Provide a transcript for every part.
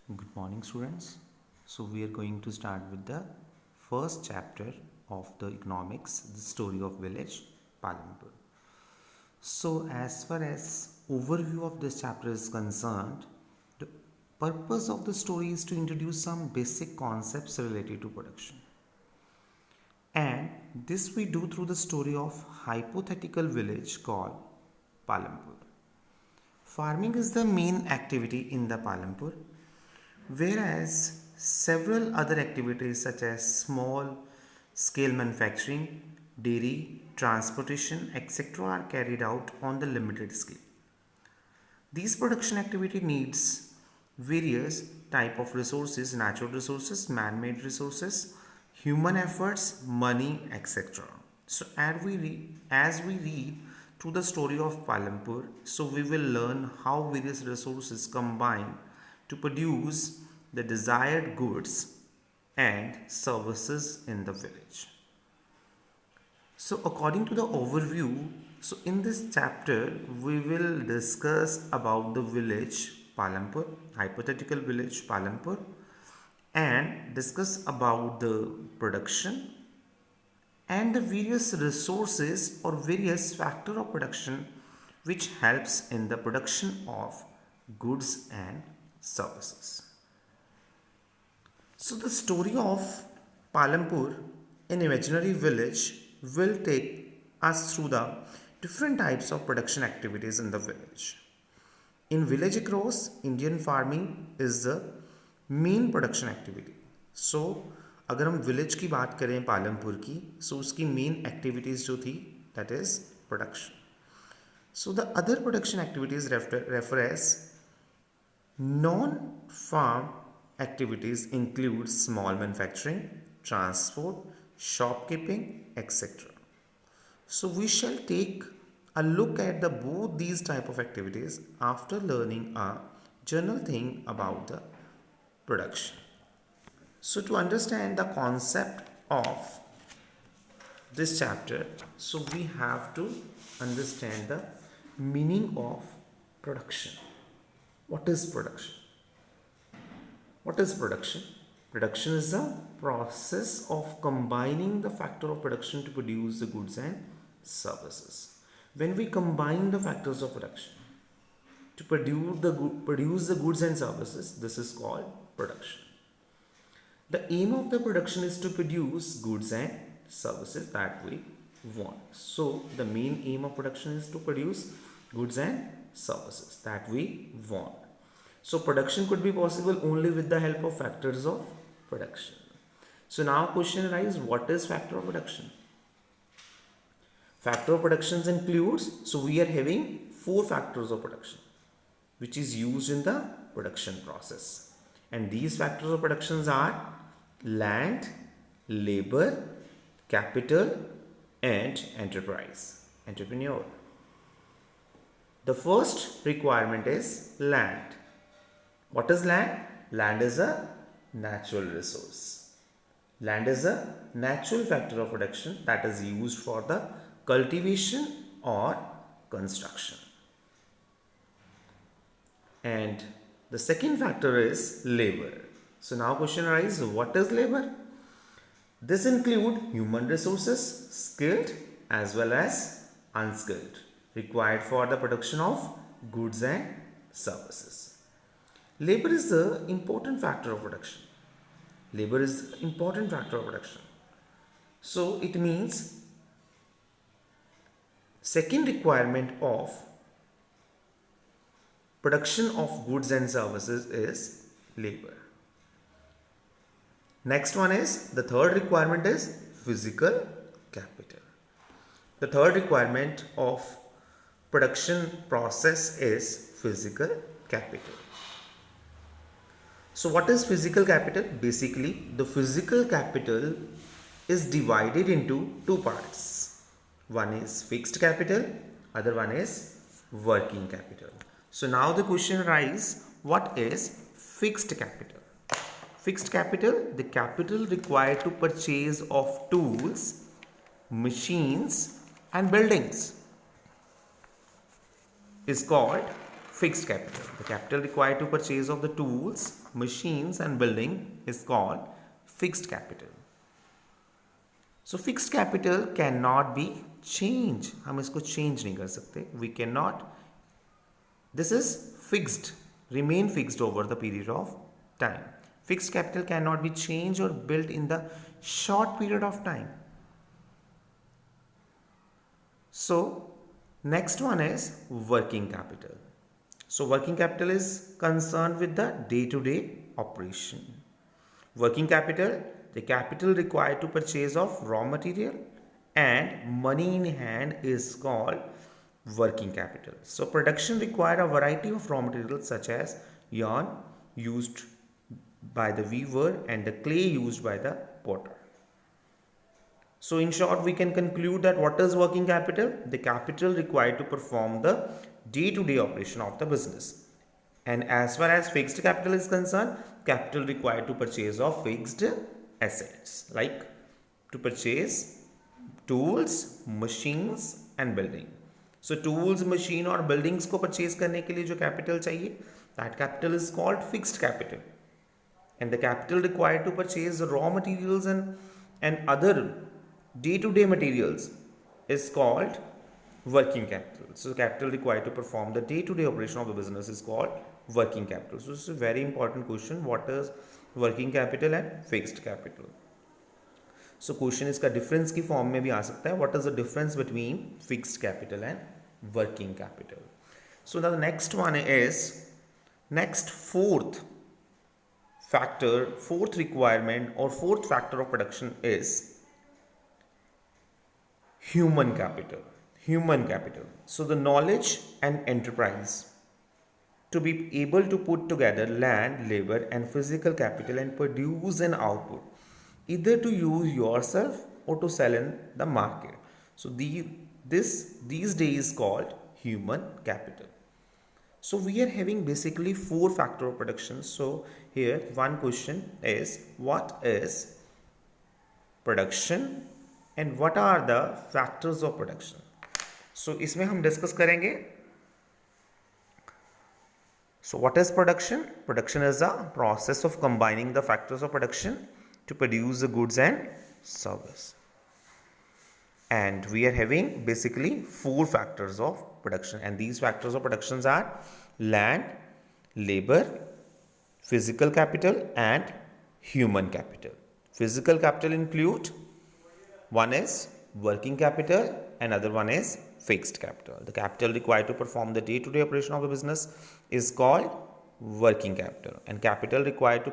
Good morning, students. So, we are going to start with the first chapter of the economics, the story of village, Palampur. So, as far as overview of this chapter is concerned, the purpose of the story is to introduce some basic concepts related to production. And this we do through the story of hypothetical village called Palampur. Farming is the main activity in the Palampur, whereas several other activities such as small scale manufacturing, dairy, transportation, etc. are carried out on the limited scale. These production activity needs various type of resources, natural resources, man-made resources, human efforts, money, etc. So as we read through the story of Palampur, so we will learn how various resources combine to produce the desired goods and services in the village. So, according to the overview, so in this chapter, we will discuss about the village Palampur, hypothetical village Palampur, and discuss about the production and the various resources or various factor of production which helps in the production of goods and services. So the story of Palampur, an imaginary village, will take us through the different types of production activities in the village. In village across, Indian farming is the main production activity. So अगर हम village की बात करें पालमपुर की, सो उसकी main activities जो थी that is production. So the other production activities refer as non-farm activities include small manufacturing, transport, shopkeeping, etc. So we shall take a look at the both these type of activities after learning a general thing about the production. So to understand the concept of this chapter, so we have to understand the meaning of production. What is production? What is production? Production is the process of combining the factor of production to produce the goods and services. When we combine the factors of production to produce the goods and services, this is called production. The aim of the production is to produce goods and services that we want. So the main aim of production is to produce goods and services that we want. So production could be possible only with the help of factors of production. So now question arises, what is factor of production? Factor of production includes, so we are having 4 factors of production which is used in the production process. And these factors of productions are land, labor, capital and entrepreneur. The first requirement is land. What is land? Land is a natural resource. Land is a natural factor of production that is used for the cultivation or construction. And the second factor is labor. So now question arises, what is labor? This include human resources, skilled as well as unskilled, required for the production of goods and services. Labor is the important factor of production. Labor is the important factor of production. So it means second requirement of production of goods and services is labor. Next one is, the third requirement is physical capital. The third requirement of production process is physical capital. So what is physical capital? Basically, the physical capital is divided into 2 parts. One is fixed capital, other one is working capital. So now the question arises, what is fixed capital? Fixed capital, the capital required to purchase of tools, machines and buildings is called fixed capital. The capital required to purchase of the tools, machines and building is called fixed capital. So fixed capital cannot be changed. हम इसको change नहीं कर सकते. We cannot. This is fixed, remain fixed over the period of time. Fixed capital cannot be changed or built in the short period of time. So next one is working capital. So working capital is concerned with the day-to-day operation. Working capital, the capital required to purchase of raw material and money in hand is called working capital. So production require a variety of raw materials such as yarn used by the weaver and the clay used by the potter. So in short, we can conclude that what is working capital? The capital required to perform the day-to-day operation of the business. And as far as fixed capital is concerned, capital required to purchase of fixed assets, like to purchase tools, machines and building. So tools, machine और buildings को purchase करने के लिए जो capital चाहिए, that capital is called fixed capital. And the capital required to purchase raw materials and other day-to-day materials is called working capital. So capital required to perform the day-to-day operation of the business is called working capital. So this is a very important question. What is working capital and fixed capital? So question इसका difference की form में भी आ सकता है. What is the difference between fixed capital and working capital? So now the next one is fourth requirement or fourth factor of production is human capital. So the knowledge and enterprise to be able to put together land, labor and physical capital and produce an output, either to use yourself or to sell in the market. So these days called human capital. So we are having basically four factor of production. So here one question is, what is production and what are the factors of production? So इसमें हम discuss करेंगे. So what is production? Production is the process of combining the factors of production to produce the goods and service. And we are having basically four factors of production, and these factors of productions are land, labor, physical capital and human capital. Physical capital include, one is working capital, another one is fixed capital. The capital required to perform the day-to-day operation of the business is called working capital, and capital required to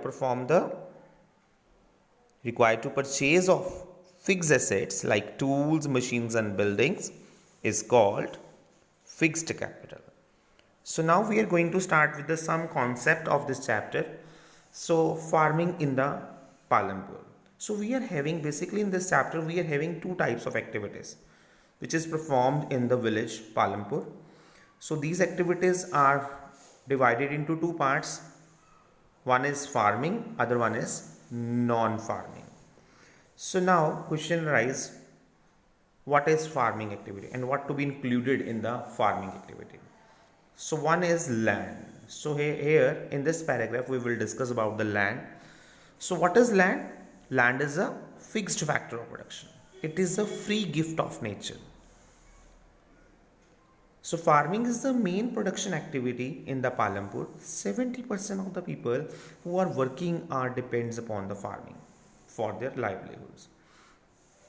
purchase of fixed assets like tools, machines and buildings is called fixed capital. So now we are going to start with some concept of this chapter. So farming in the Palampur. So we are having basically in this chapter we are having two types of activities which is performed in the village Palampur. So these activities are divided into two parts. One is farming, other one is non-farming. So now question arises, what is farming activity and what to be included in the farming activity? So one is land. So here in this paragraph we will discuss about the land. So what is land? Land is a fixed factor of production. It is a free gift of nature. So farming is the main production activity in the Palampur. 70% of the people who are working depends upon the farming for their livelihoods.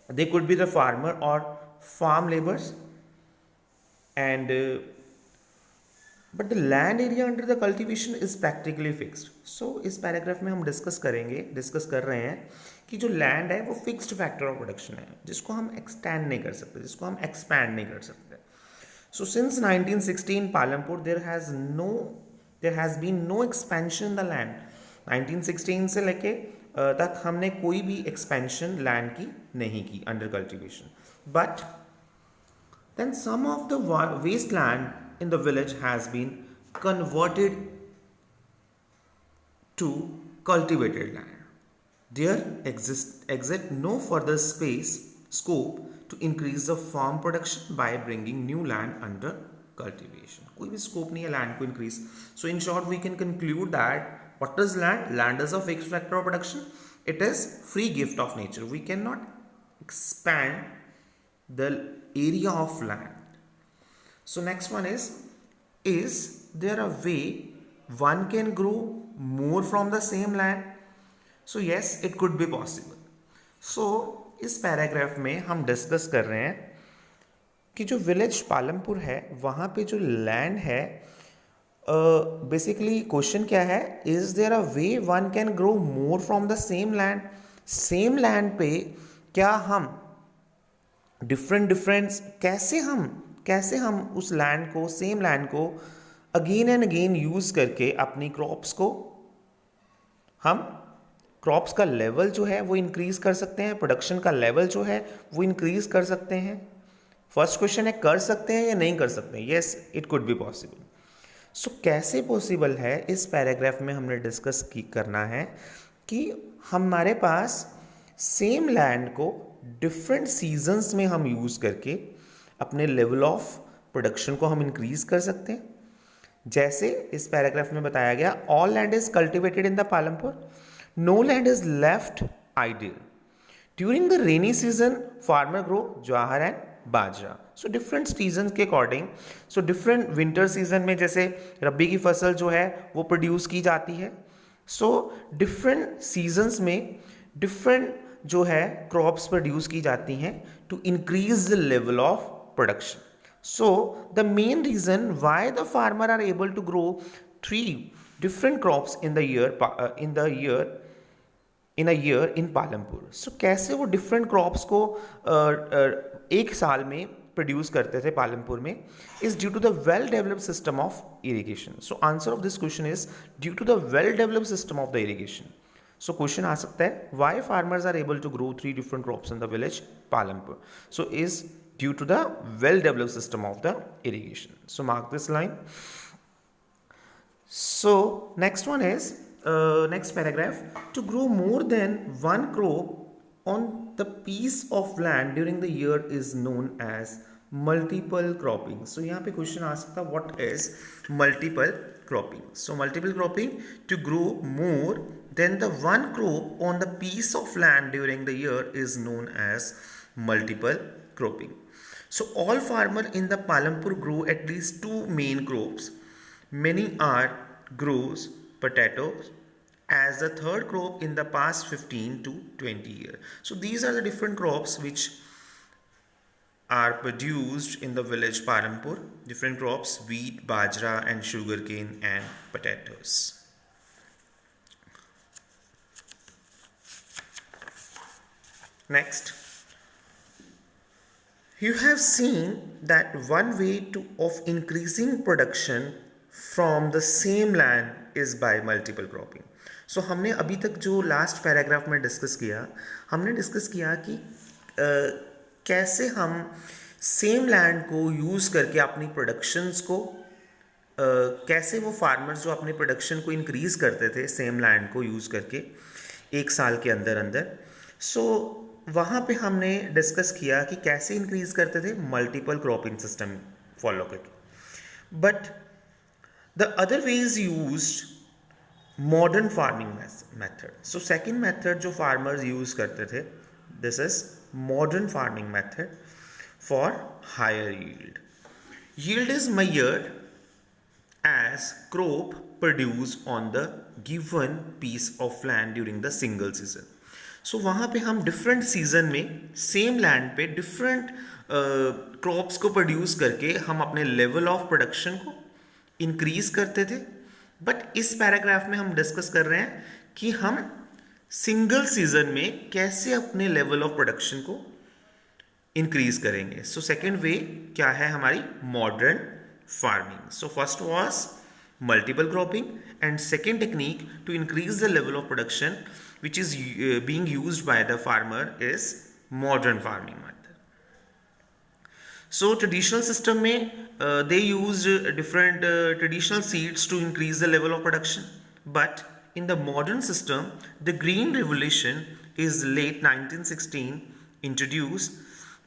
They could be the farmer or farm laborers, and but the land area under the cultivation is practically fixed. So इस paragraph में हम discuss कर रहे हैं कि जो land है वो फिक्स्ड फैक्टर ऑफ प्रोडक्शन है, जिसको हम एक्सटेंड नहीं कर सकते, जिसको हम एक्सपैंड नहीं कर सकते. So since 1916 in Palampur there has been no expansion in the land. 1916 से लेके तक हमने कोई भी एक्सपेंशन लैंड की नहीं की under cultivation. But then some of the waste land in the village has been converted to cultivated land. There exist no further scope to increase the farm production by bringing new land under cultivation, कोई भी scope नहीं है land को increase. So in short we can conclude that what is land? Land is a fixed factor of production. It is free gift of nature. We can not expand the area of land. So next one is there a way one can grow more from the same land? So yes, it could be possible. So इस paragraph में हम discuss कर रहे हैं कि जो village Palampur है वहाँ पे जो लैंड है, बेसिकली क्वेश्चन क्या है, is there a way one can grow more from the same land. Same land पे क्या हम डिफरेंट कैसे हम उस लैंड को, सेम लैंड को अगेन एंड अगेन यूज करके अपनी क्रॉप्स को, हम क्रॉप्स का लेवल जो है वो इंक्रीज कर सकते हैं, प्रोडक्शन का लेवल जो है वो इंक्रीज कर सकते हैं. फर्स्ट क्वेश्चन है कर सकते हैं या नहीं कर सकते हैं. Yes, it could be possible. So कैसे पॉसिबल है, इस पैराग्राफ में हमने डिस्कस करना है कि हमारे पास सेम लैंड को डिफरेंट सीजन्स में हम यूज़ करके अपने लेवल ऑफ प्रोडक्शन को हम इंक्रीज कर सकते हैं. जैसे इस पैराग्राफ में बताया गया, all land is cultivated in the Palampur, no land is left ideal. During the rainy season farmer grow jowar and bajra. So different season के according, so different winter season में जैसे रबी की फसल जो है वो प्रोड्यूस की जाती है. सो डिफरेंट सीजन्स में डिफरेंट जो है क्रॉप्स प्रोड्यूस की जाती हैं to increase the level of production. So the main reason why the farmer are able to grow 3 different crops in a year in Palampur. So कैसे वो डिफरेंट क्रॉप्स को एक साल में प्रोड्यूस करते थे पालमपुर में, is due to the well developed system of irrigation. So answer of this question is due to the well developed system of the irrigation. So question आ सकता है, why farmers are able to grow 3 different crops in the village Palampur. So is due to the well developed system of the irrigation. So mark this line. So next one is next paragraph, to grow more than one crop on the piece of land during the year is known as multiple cropping. So यहाँ पे question आ सकता है, what is multiple cropping? So multiple cropping, to grow more than the one crop on the piece of land during the year is known as multiple cropping. So all farmer in the Palampur grow at least 2 main crops. Many are grows potatoes as the third crop in the past 15 to 20 years. So these are the different crops which are produced in the village Palampur. Different crops: wheat, bajra and sugarcane and potatoes. Next, you have seen that one way of increasing production from the same land is by multiple cropping. So हमने अभी तक जो last paragraph में discuss किया, हमने discuss किया कि कैसे हम सेम लैंड को यूज़ करके अपनी प्रोडक्शंस को कैसे वो फार्मर्स जो अपने प्रोडक्शन को इंक्रीज़ करते थे सेम लैंड को यूज़ करके एक साल के अंदर अंदर. सो वहाँ पे हमने डिस्कस किया कि कैसे इंक्रीज़ करते थे, मल्टीपल क्रॉपिंग सिस्टम फॉलो करके. But the other way is used modern farming method. So second method जो farmers use करते थे, this is modern farming method for higher yield. Yield is measured as crop produced on the given piece of land during the single season. So वहाँ पे हम different season में same land पे different crops को produce करके हम अपने level of production को इंक्रीज करते थे. बट इस पैराग्राफ में हम डिस्कस कर रहे हैं कि हम सिंगल सीजन में कैसे अपने लेवल ऑफ प्रोडक्शन को इंक्रीज करेंगे. सो सेकेंड वे क्या है हमारी, modern farming. So first was multiple cropping and second technique to increase the level of production which is being used by the farmer is modern farming method. So traditional system में they used different traditional seeds to increase the level of production. But in the modern system, the Green Revolution is late 1916 introduced.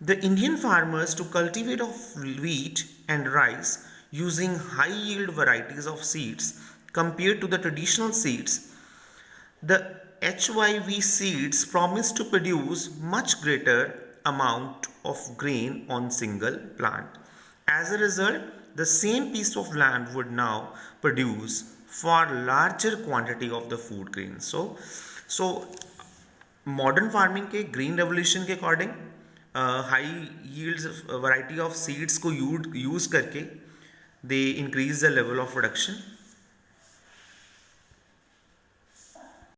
The Indian farmers to cultivate of wheat and rice using high yield varieties of seeds compared to the traditional seeds, the HYV seeds promise to produce much greater amount of grain on single plant. As a result, the same piece of land would now produce far larger quantity of the food grain. So modern farming के green revolution के according high yields variety of seeds को use करके they increase the level of production